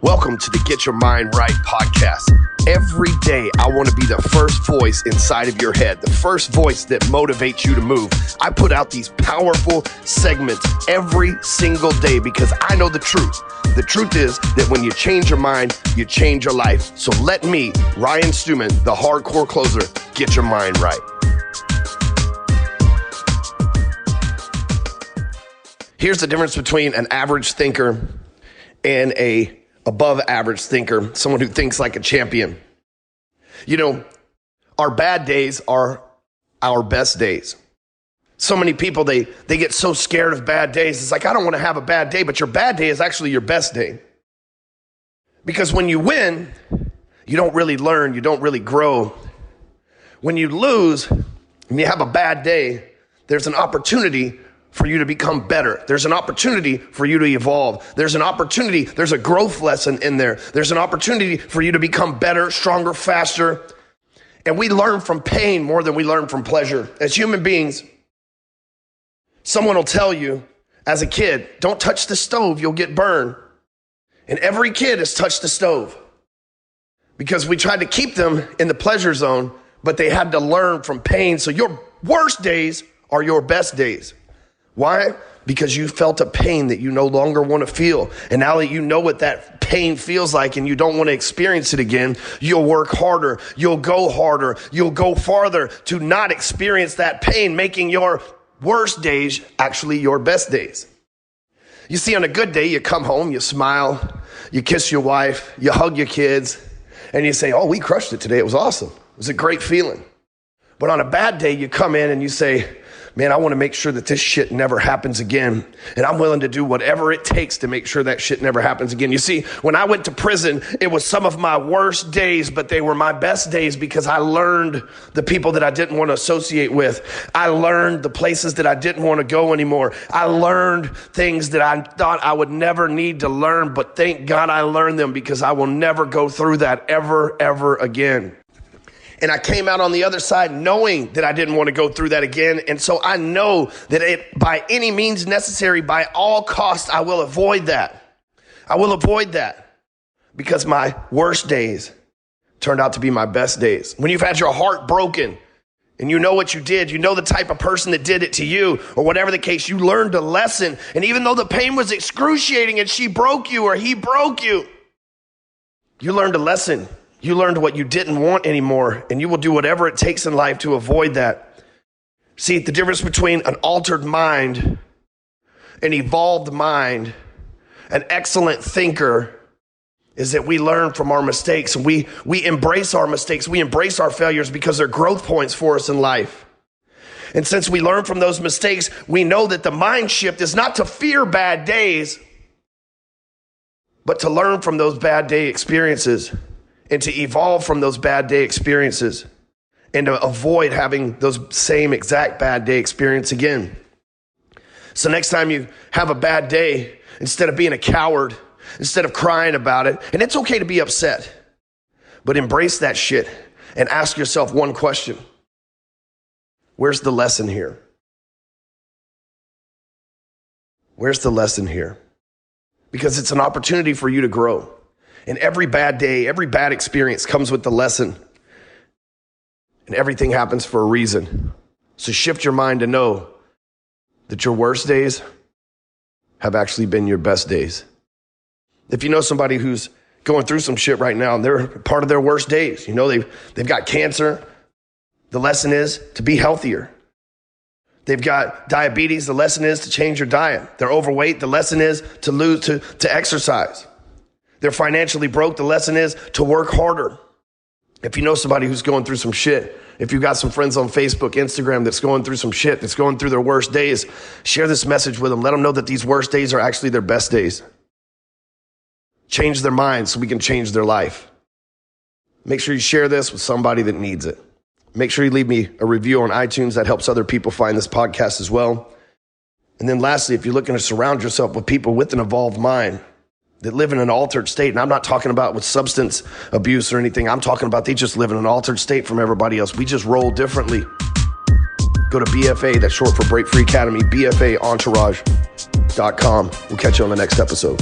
Welcome to the Get Your Mind Right podcast. Every day, I want to be the first voice inside of your head, the first voice that motivates you to move. I put out these powerful segments every single day because I know the truth. The truth is that when you change your mind, you change your life. So let me, Ryan Stewman, the hardcore closer, get your mind right. Here's the difference between an average thinker and a above average thinker, someone who thinks like a champion. You know, our bad days are our best days. So many people, they get so scared of bad days. It's like, I don't want to have a bad day, but your bad day is actually your best day. Because when you win, you don't really learn, you don't really grow. When you lose and you have a bad day, there's an opportunity for you to become better. There's an opportunity for you to evolve. There's an opportunity, there's a growth lesson in there. There's an opportunity for you to become better, stronger, faster. And we learn from pain more than we learn from pleasure. As human beings, someone will tell you as a kid, don't touch the stove, you'll get burned. And every kid has touched the stove because we tried to keep them in the pleasure zone, but they had to learn from pain. So your worst days are your best days. Why? Because you felt a pain that you no longer want to feel. And now that you know what that pain feels like and you don't want to experience it again, you'll work harder, you'll go farther to not experience that pain, making your worst days actually your best days. You see, on a good day, you come home, you smile, you kiss your wife, you hug your kids, and you say, oh, we crushed it today. It was awesome. It was a great feeling. But on a bad day, you come in and you say, man, I want to make sure that this shit never happens again. And I'm willing to do whatever it takes to make sure that shit never happens again. You see, when I went to prison, it was some of my worst days, but they were my best days because I learned the people that I didn't want to associate with. I learned the places that I didn't want to go anymore. I learned things that I thought I would never need to learn, but thank God I learned them because I will never go through that ever again. And I came out on the other side knowing that I didn't want to go through that again. And so I know that by any means necessary, by all costs, I will avoid that. I will avoid that because my worst days turned out to be my best days. When you've had your heart broken and you know what you did, you know the type of person that did it to you or whatever the case, you learned a lesson. And even though the pain was excruciating and she broke you or he broke you, you learned a lesson. You learned what you didn't want anymore, and you will do whatever it takes in life to avoid that. See, the difference between an altered mind, an evolved mind, an excellent thinker is that we learn from our mistakes. We embrace our mistakes. We embrace our failures because they're growth points for us in life. And since we learn from those mistakes, we know that the mind shift is not to fear bad days, but to learn from those bad day experiences and to evolve from those bad day experiences and to avoid having those same exact bad day experience again. So next time you have a bad day, instead of being a coward, instead of crying about it, and it's okay to be upset, but embrace that shit and ask yourself one question. Where's the lesson here? Where's the lesson here? Because it's an opportunity for you to grow. And every bad day, every bad experience comes with the lesson. And everything happens for a reason. So shift your mind to know that your worst days have actually been your best days. If you know somebody who's going through some shit right now, and they're part of their worst days, you know, they've got cancer, the lesson is to be healthier. They've got diabetes, the lesson is to change your diet. They're overweight, the lesson is to exercise. They're financially broke. The lesson is to work harder. If you know somebody who's going through some shit, if you've got some friends on Facebook, Instagram that's going through some shit, that's going through their worst days, share this message with them. Let them know that these worst days are actually their best days. Change their minds so we can change their life. Make sure you share this with somebody that needs it. Make sure you leave me a review on iTunes. That helps other people find this podcast as well. And then lastly, if you're looking to surround yourself with people with an evolved mind, that live in an altered state. And I'm not talking about with substance abuse or anything. I'm talking about they just live in an altered state from everybody else. We just roll differently. Go to BFA, that's short for Break Free Academy, BFAentourage.com. We'll catch you on the next episode.